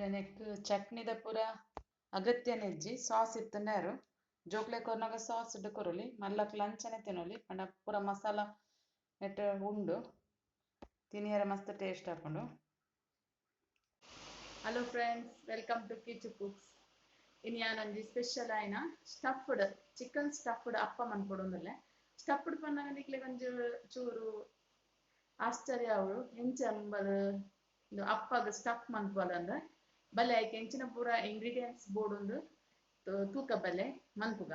Neck ಚಟ್ನಿದ ಪೂರ ಅಗತ್ಯನೆಜ್ಜಿ sauce ಇತ್ತಂಡಾರು ಜೋಕ್ಲೆ ಕೊರ್ನಾಗ sauce ಇಡ್ಡು ಕೊರೊಲಿ ಮಲ್ಲಕ್ ಲಂಚನೆ ತಿನ್ನೊಲಿ ಪಂಡ ಪೂರ ಮಸಾಲ ನೆಟ್ ಉಂಡು ತಿನಿಯರ ಮಸ್ತ್ ಟೇಸ್ಟ್ ಹಾಕೊಂಡು. Hello friends, welcome to Kichu cooks. ಇನ್ನು ಯಾನೊಂದು ಸ್ಪೆಷಲ್ ಆಯ್ನ ಸ್ಟಫ್ಡ್ ಚಿಕನ್ ಸ್ಟಫ್ಡ್ ಅಪ್ಪ ಮನ್ಕೊಡೊಂದುಲ್ಲೆ. ಸ್ಟಫ್ಡ್ ಪನ್ನಾಗ ನಿಕ್ಲೆ ಒಂಜಿ ಚೂರು ಆಶ್ಚರ್ಯ ಅವಳು ಹೆಂಚ ಅಂಬದು ಅಪ್ಪಗ ಸ್ಟಫ್ ಮನ್ಪುವದಂದ್ರೆ ಬಲ್ಲೆ ಆಯ್ಕೆ ಹೆಂಚಿನ ಪೂರ ಇಂಗ್ರೀಡಿಯೆಂಟ್ಸ್ ಬೋರ್ಡ್ ತೂಕ ಬಲ್ಲೆ ಮನ್ಪುಗ.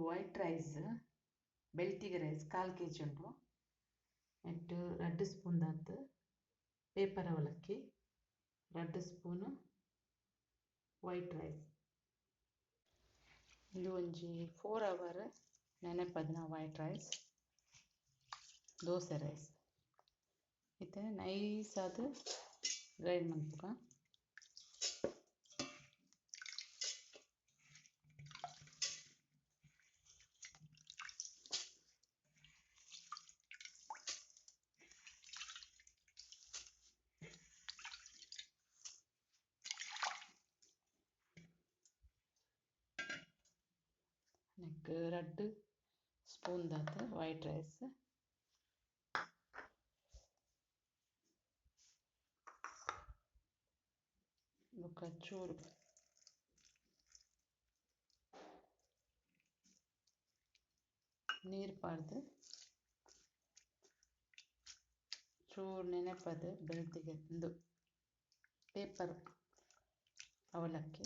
ವೈಟ್ ರೈಸ್ ಬೆಳ್ತಿಗೆ ರೈಸ್ 1/4 kg ಉಂಟು. ನೆಟ್ಟು 2 ಸ್ಪೂನ್ ದಾತ್ ಪೇಪರ್ ಅವಲಕ್ಕಿ, 2 ಸ್ಪೂನು ವೈಟ್ ರೈಸ್. ಇದು ಒಂಜಿ 4 hour ನೆನೆಪದಿನ ವೈಟ್ ರೈಸ್ ದೋಸೆ ರೈಸ್ ಇತ್ತೆ ನೈಸ್ ಅದು ಗ್ರೈಂಡ್ ಮನ್ಪುಗ. ನೆಕ್ 2 ಸ್ಪೂನ್ ದಾತ್ ವೈಟ್ ರೈಸ್, ಬೊಕ ಚೂರು ನೀರು ಪಾಡ್ದು ಚೂರು ನೆನೆಪದು ಬೆಳ್ತಿಗೆ ಇದು ಪೇಪರ್ ಅವಲಕ್ಕಿ.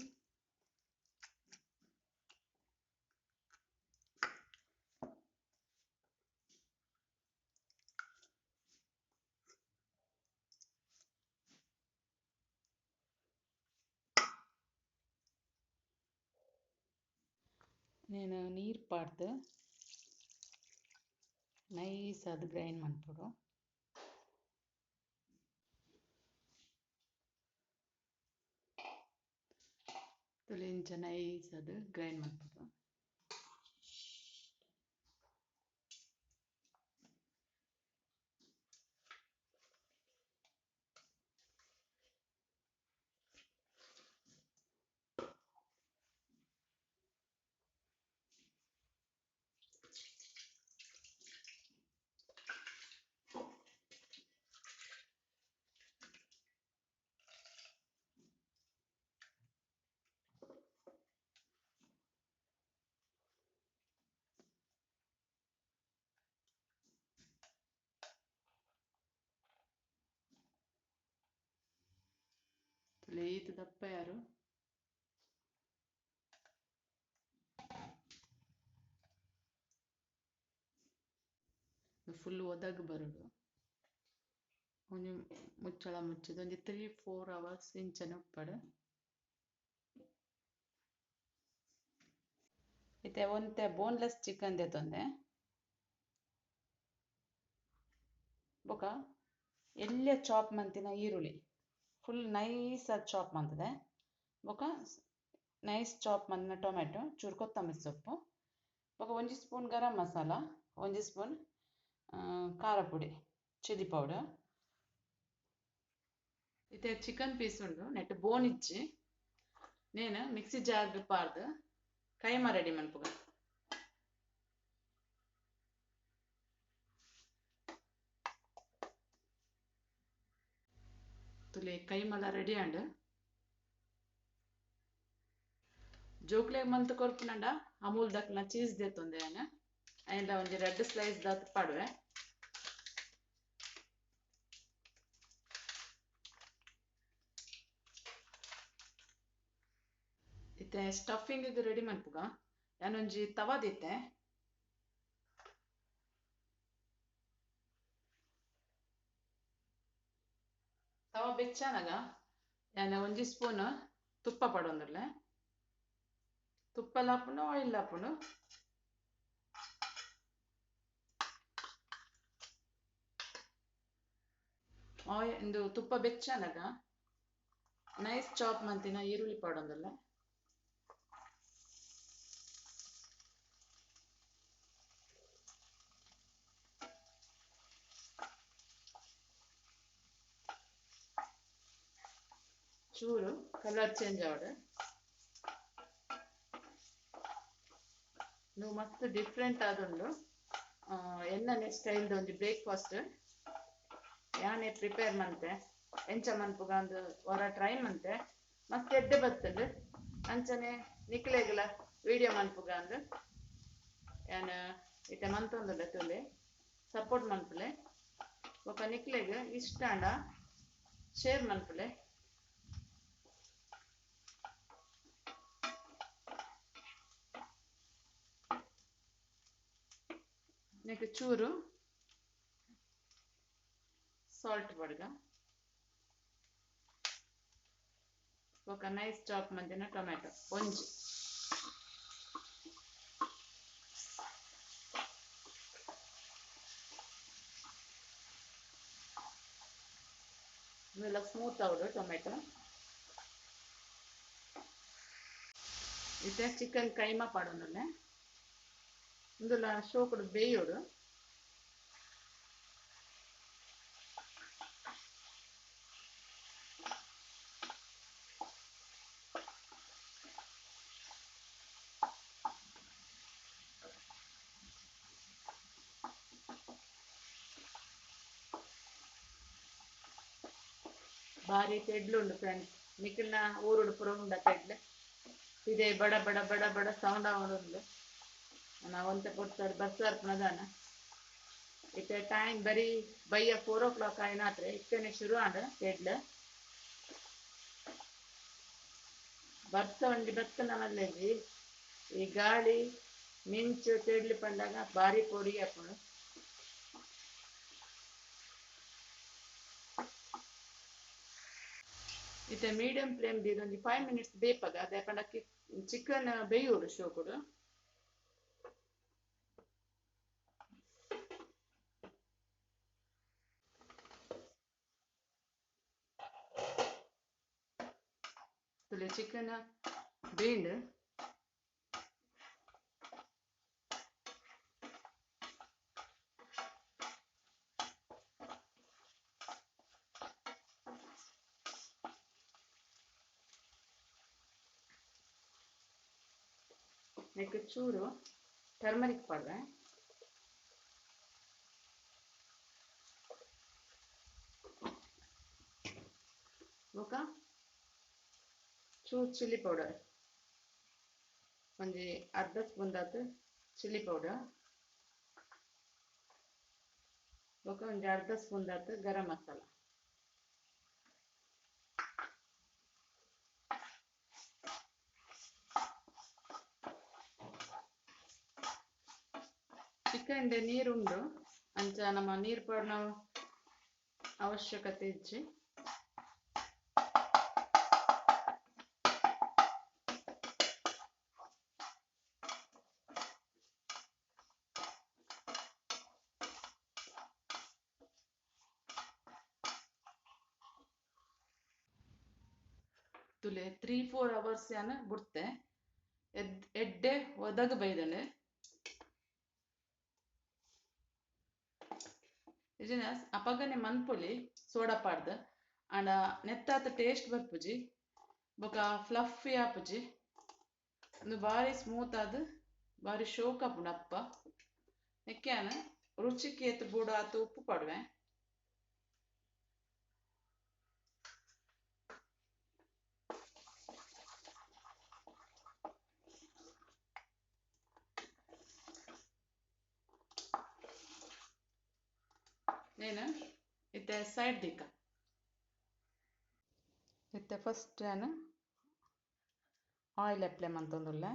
నేను ನೀರು ಪಾಡ್ದು ನೈಸ್ ಅದು ಗ್ರೈಂಡ್ ಮನ್ಪುಡು. ತುಲಿಂಚ ನೈಸ್ ಅದು ಗ್ರೈಂಡ್ ಮನ್ಪುಡು. ಲೇಟ್ ದಪ್ಪ ಯಾರು ಫುಲ್ ಒದಗಿ ಬರೋದು. ಒಂಜಿ ಮುಚ್ಚಳ ಮುಚ್ಚಿದ ಒಂಜಿ 3-4 hours ಇಂಚನೆ ಉಪ್ಪಡು. ಇತ್ತೆ ಒಂತೆ ಬೋನ್ಲೆಸ್ ಚಿಕನ್ ದೆತೊಂದೆ ಬೊಕ ಎಲ್ಲ್ಯ ಚಾಪ್ ಮಂತಿನ ಈರುಳ್ಳಿ ಫುಲ್ ನೈಸ್ ಆಗಿ ಚಾಪ್ ಮಂತದೆ. ಬೊಕ ನೈಸ್ ಚಾಪ್ ಮಂತಿನ ಟೊಮೆಟೊ, ಚೂರು ಕೊತ್ತಂಬರಿ ಸೊಪ್ಪು, ಬೊಕ 1 ಸ್ಪೂನ್ ಗರಂ ಮಸಾಲ, 1 ಸ್ಪೂನ್ ಖಾರ ಪುಡಿ ಚಿಲ್ಲಿ ಪೌಡರ್. ಇತ್ತೆ ಚಿಕನ್ ಪೀಸ್ ಉಂಡು ನೆಟ್ ಬೋನ್ ಇಚ್ಚಿ ನೇನು ಮಿಕ್ಸಿ ಜಾರ್ಗ್ ಪಾರ್ದು ಕೈಮ ರೆಡಿ ಮನ್ಪುಗ. ತುಲೆ ಕೈಮಲ ರೆಡಿ ಆಂಡ್ ಜೋಕ್ಲೆ ಮಂತ್ ಕೊರ್ಪುನಂಡ ಅಮೂಲ್ ದಕ್ನ ಚೀಸ್ ದೆತ್ತೊಂದೆ ಅಯ್ಯಂಡ ಒಂಜಿ 2 ಸ್ಲೈಸ್ ದಾತ್ ಪಾಡುವೆ. ಇತ್ತೆ ಸ್ಟಫಿಂಗ್ ರೆಡಿ ಮನ್ಪುಗ. ಯಾನೊಂಜಿ ತವ ದಿತ್ತೆ ತವ ಬೆಚ್ಚನಗ ಯಾನ 1 ಸ್ಪೂನ್ ತುಪ್ಪ ಪಡೊಂದುಲ್ಲೆ. ತುಪ್ಪ ಲಾಪುಂಡು ಆಯಿಲ್ ಲಾಪುಂಡು. ಇಂದು ತುಪ್ಪ ಬೆಚ್ಚನಗ ನೈಸ್ ಚಾಪ್ ಮಂತಿನ ಈರುಳ್ಳಿ ಪಡೊಂದುಲ್ಲೆ. ಚೂರು ಕಲರ್ ಚೇಂಜ್ ಆವಡು ನೀವು ಮಸ್ತ್ ಡಿಫ್ರೆಂಟ್ ಆದುಂಡು ಎನ್ನನೆ ಸ್ಟೈಲ್ದ ಒಂಜಿ ಬ್ರೇಕ್ಫಾಸ್ಟ್ ಯಾನೇ ಪ್ರಿಪೇರ್ ಮಂತೆ ಎಂಚ ಮನ್ಪುಗಾಂದು ಹೊರ ಟ್ರೈ ಮಂತೆ ಮಸ್ತ್ ಎಡ್ಡೆ ಬತ್ತುಂಡು ಅಂಚನೆ ನಿಕ್ಲೆಗ್ಲ ವಿಡಿಯೋ ಮನ್ಪುಗಾಂದು ಯಾನ್ ಇತ್ತೆ ಮಂತೊಂದುಲ್ಲ ತುಲೆ ಸಪೋರ್ಟ್ ಮನ್ಪುಲೆ ಬೊಕ ನಿಕ್ಲೆಗ್ ಇಷ್ಟ ಅಂಡ ಶೇರ್ ಮನ್ಪುಲೆ ನೆಕ್ ಚೂರು ಸಾಲ್ಟ್ ಬಡ್ಗ ಬೊಕ ನೈಸ್ ಚಾಪ್ ಮಂತಿನ ಟೊಮೆಟೊ ಒಂಜಿ ಇವೆಲ್ಲ ಸ್ಮೂತ್ ಆವಡು ಟೊಮೆಟೊ ಇತ್ತೆ ಚಿಕನ್ ಕೈಮಾ ಪಾಡೊಂದುಲ್ಲೆ ಇಂದುಲ ಶೋಕುಡು ಬೇಯೋಡು ಬಾರಿ ತೆಡ್ಲು ಉಂಡು ಫ್ರೆಂಡ್ಸ್ ನಿಖಿಲ್ನ ಊರುಡು ಪುರ ಉಂಡ ತೆಡ್ಲು ಇದೇ ಬಡ ಬಡ ಬಡ ಬಡ ಸೌಂಡ್ ಆವೊಂದುಂಡು ನಾವಂತ ಕೊಡ್ತಾರೆ ಬಸ್ ಅರ್ಪಣದಾನ ಇತ್ತೆ ಟೈಮ್ ಬರೀ ಬಯ್ಯ 4 o'clock ಆಯ್ನಾತ್ರೆ ಇತ್ತನೆ ಶುರು ಆಂಡ ತೆಡ್ಲು ಬರ್ತ ಒಂಜಿ ಬತ್ತನ ಮಲ್ಲೆಜಿ ಈ ಗಾಳಿ ಮಿಂಚು ತೆಡ್ಲು ಪಂಡಾಗ ಬಾರಿ ಪೊಡಿ ಹಾಕೊಂಡು ಇತ್ತೆ ಮೀಡಿಯಂ ಫ್ಲೇಮ್ ದಿ ಒಂದು 5 minutes ಬೇಪಗ ಅದೇ ಪಂಡಕ್ಕೆ ಚಿಕನ್ ಬೇಯೋಡು ಶೋಕುಡು ತುಲೆ ಚಿಕನ್ ಬೇಂಡ್ ನೆಕ್ ಚೂರು ಟರ್ಮರಿಕ್ ಪಡ್ರೆ ಬೊಕ ಚೂರು ಚಿಲ್ಲಿ ಪೌಡರ್ ಒಂಜಿ ಅರ್ಧ ಸ್ಪೂನ್ ದಾತು ಚಿಲ್ಲಿ ಪೌಡರ್ ಬೊಕ ಒಂಜಿ ಅರ್ಧ ಸ್ಪೂನ್ ದಾತು ಗರಂ ಮಸಾಲ ಚಿಕನ್ ನೀರು ಉಂಡು ಅಂಚ ನಮ್ಮ ನೀರು ಪಡ್ನ ಅವಶ್ಯಕತೆ ಇಜ್ಜಿ ತುಲೆ 3-4 hours ಯಾನ ಬಿಡ್ತೆ ಎಡ್ಡೆ ಒದಗ ಬೈದಲೆ ಇಜಿನ ಅಪಗನೆ ಮನ್ಪೊಲಿ ಸೋಡಾ ಪಾಡ್ದು ಅಂಡ ನೆತ್ತಾತ ಟೇಸ್ಟ್ ಬರ್ಪುಜಿ ಬೊಕ ಫ್ಲಫಿ ಆಪುಜಿ ಒಂದು ಬಾರಿ ಸ್ಮೂತ್ ಆದ್ ಬಾರಿ ಶೋಕ್ ಆಪುಂಡು ಅಪ್ಪ ನೆಕ್ಕ್ಯಾನ ರುಚಿಗೆ ಏತ್ ಬೂಡು ಆತು ಉಪ್ಪು ಪಡುವೆ నేను ಇತ್ತೆ ಸೈಡ್ ದಿಕ್ಕ ಇತ್ತೆ ಫಸ್ಟ್ ನಾನು ಆಯಿಲ್ ಅಪ್ಲೈ ಮಂತೊಂದುಲ್ಲೆ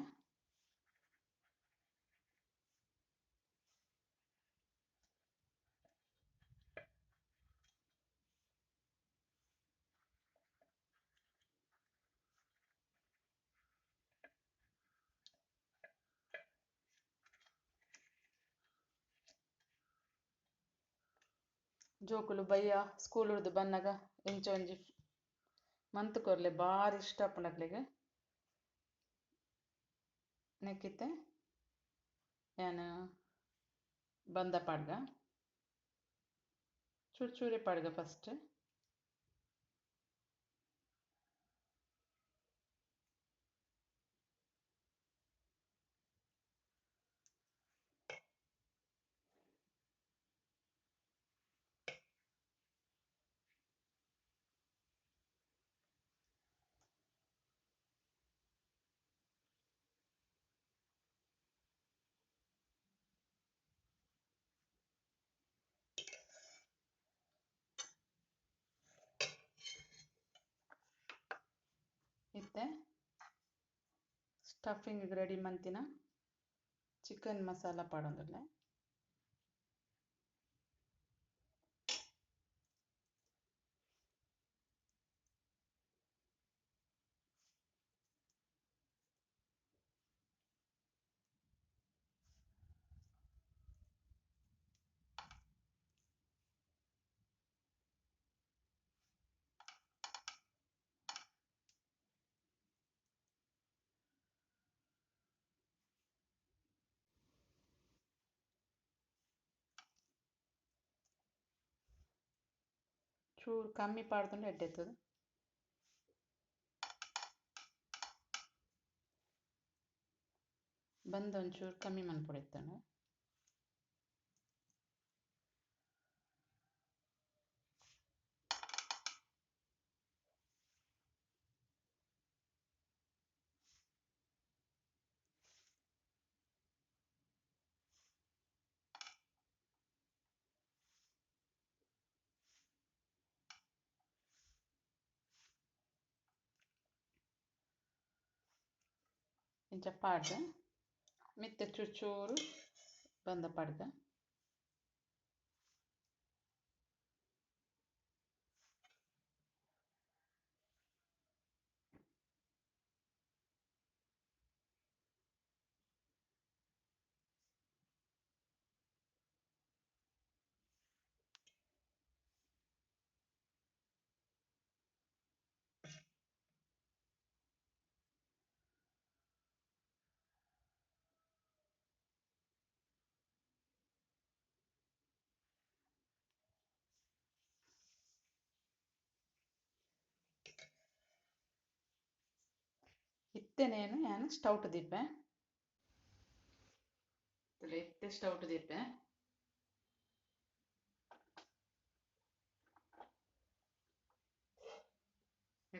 ಜೋಕುಲು ಬಯ್ಯ ಸ್ಕೂಲ್ ಉಡ್ದು ಬನ್ನಾಗ ಇಂಚ ಒಂಜಿ ಮಂತ್ ಕೊರ್ಲೆ ಬಾರಿ ಇಷ್ಟ ಆಪುಂಡು ನೆಕ್ಕಿತ್ತೆ ನಾನು ಬಂದ ಪಾಡ್ಗ ಚೂರು ಚೂರೆ ಪಾಡ್ಗ ಫಸ್ಟ್ ಸ್ಟಫಿಂಗ್ ರೆಡಿ ಮಂತಿನ ಚಿಕನ್ ಮಸಾಲ ಪಾಡೊಂದುಲ್ಲೆ. ಚೂರು ಕಮ್ಮಿ ಪಾಡ್ದುಂಡು ಎಡ್ಡೆತ್ತದು. ಬಂದು ಒಂಚೂರು ಕಮ್ಮಿ ಮನ್ಪೊಡೆತ್ತಂಡು. ಇಂಚ ಪಾಡ್ದೆ ಮಿತ್ತೆ ಚೂರು ಚೂರು ಬಂದ ಪಾಡ್ದೆ. ಇತ್ತೆನೇನು ನಾನು ಸ್ಟೌಟ್ ದಿಪ್ಪೆ ಇತ್ತೆ ಸ್ಟೌಟ್ ದಿಪ್ಪೆ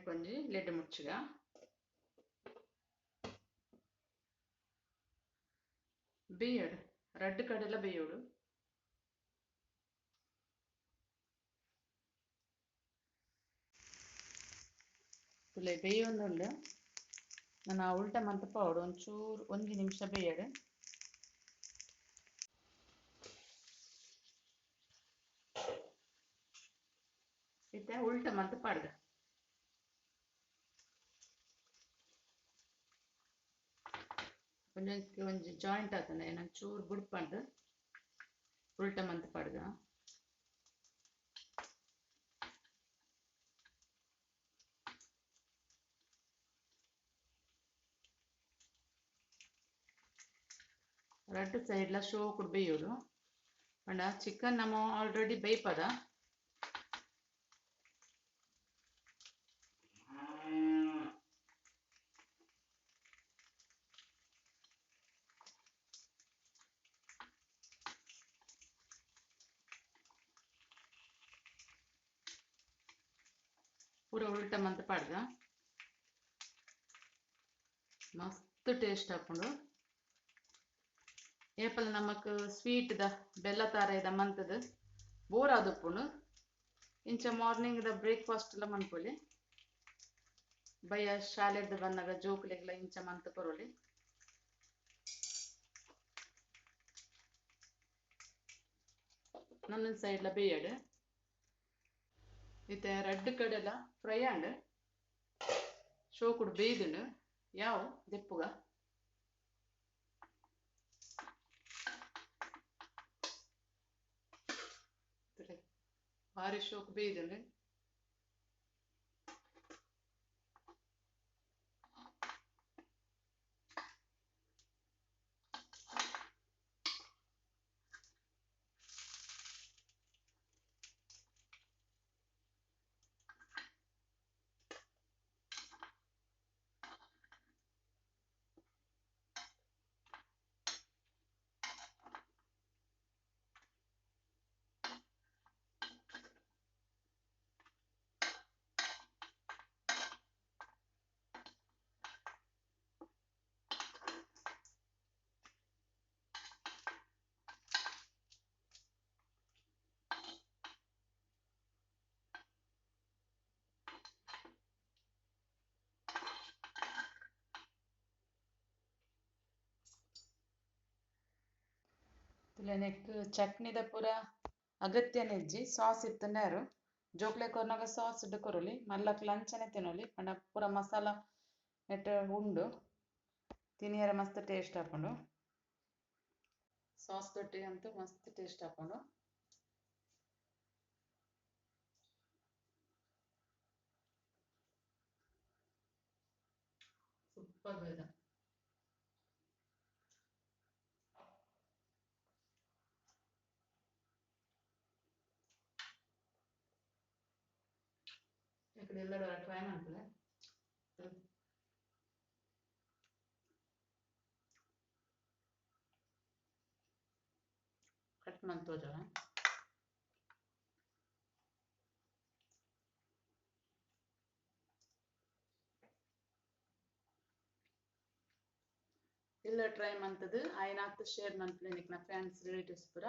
ಕೊಂಜಿ ಲೆಡ್ ಮುಚ್ಚುಗ ಬೇಯಡು ರಡ್ಡ್ ಕಡೆಲ ಬೇಯೋಡು ತುಲೆ ಬೇಯೊಂದುಂಡು ನಾನು ಉಲ್ಟ ಮಂತ್ ಪೌಡು ಒಂಚೂರು 1 ನಿಮಿಷ ಬೇಯಡು. ಇತ್ತೆ ಉಲ್ಟ ಮಂತ್ ಪಾಡ್ಗ ಒಂಜಿ ಜಾಯಿಂಟ್ ಆತಂಡ ನಾನು ಚೂರು ಬುಡ್ಪಂಡು ಉಲ್ಟ ಮಂತ್ ಪಾಡ್ಗ. ರಡ್ಡ್ ಸೈಡ್ಲ ಶೋಕುಡು ಬೇಯೋಡು ಪಂಡ ಚಿಕನ್ ನಮ ಆಲ್ರೆಡಿ ಬೇಯ್ಪದ. ಪೂರ ಉಲ್ಟ ಮಂತ್ ಪಾಡ್ದ ಮಸ್ತ್ ಟೇಸ್ಟ್ ಹಾಕೊಂಡು ಏಪಲ್ ನಮಕ್ ಸ್ವೀಟ್ ದ ಬೆಲ್ಲ ತಾರೆದ ಮಂತದ ಬೋರ್ ಆದುಪ್ಪುಂಡು ಇಂಚ ಮಾರ್ನಿಂಗ್ ದ ಬ್ರೇಕ್ಫಾಸ್ಟ್ ಎಲ್ಲ ಮನ್ಪೊಲಿ ಬಯ್ಯ ಶಾಲೆದ ಬಂದಾಗ ಜೋಕ್ಲೆಗ್ಲ ಇಂಚ ಮಂತ್ ಕೊರೊಲಿ. ನನ್ನ ಸೈಡ್ಲ ಬೇಯಡು ಇತ್ತೆ ರಡ್ಡ್ ಕಡೆಲ ಫ್ರೈ ಆಂಡ್ ಶೋಕುಡು ಬೇಯ್ದುಂಡು ಯಾವು ದೆಪ್ಪುಗ ಭಾರಿ ಶೋಕು ಬೇಯ್ದುಂಡು. ನೆಕ್ ಚಟ್ನಿದ ಪೂರ ಅಗತ್ಯ ನೆಜ್ಜಿ ಸಾಸ್ ಇತ್ತಂಡಾರು ಜೋಕ್ಲೆ ಕೊರ್ನಾಗ ಸಾಸ್ ಇಡ್ಡು ಕೊರಲಿ ಮಲ್ಲಕ್ ಲಂಚನೆ ತಿನ್ನೋಲಿ ಪಂಡ ಪೂರ ಮಸಾಲ ನೆಟ್ ಉಂಡು ತಿನಿಯರ ಮಸ್ತ್ ಟೇಸ್ಟ್ ಹಾಕೊಂಡು ಸಾಸ್ ತೊಟ್ಟಿ ಅಂತೂ ಮಸ್ತ್ ಟೇಸ್ಟ್ ಹಾಕೊಂಡು ಸೂಪರ್ ಬೇದ ఇక్కడ ಎಲ್ಲರೂ ಟ್ರೈ ಮಾಡ್ತಾರೆ ಕಟ್ ಮಾಡಿ ತೋಜೋಣ ಎಲ್ಲ ಟ್ರೈ ಮಾಡ್ತದೆ ಆಯ್ನಾತ್ ಶೇರ್ ಮಾಡ್ತೀನಿ ನಿಕ್ನ ಫ್ರೆಂಡ್ಸ್ ರಿಲೇಟಿವ್ಸ್ ಪೂರ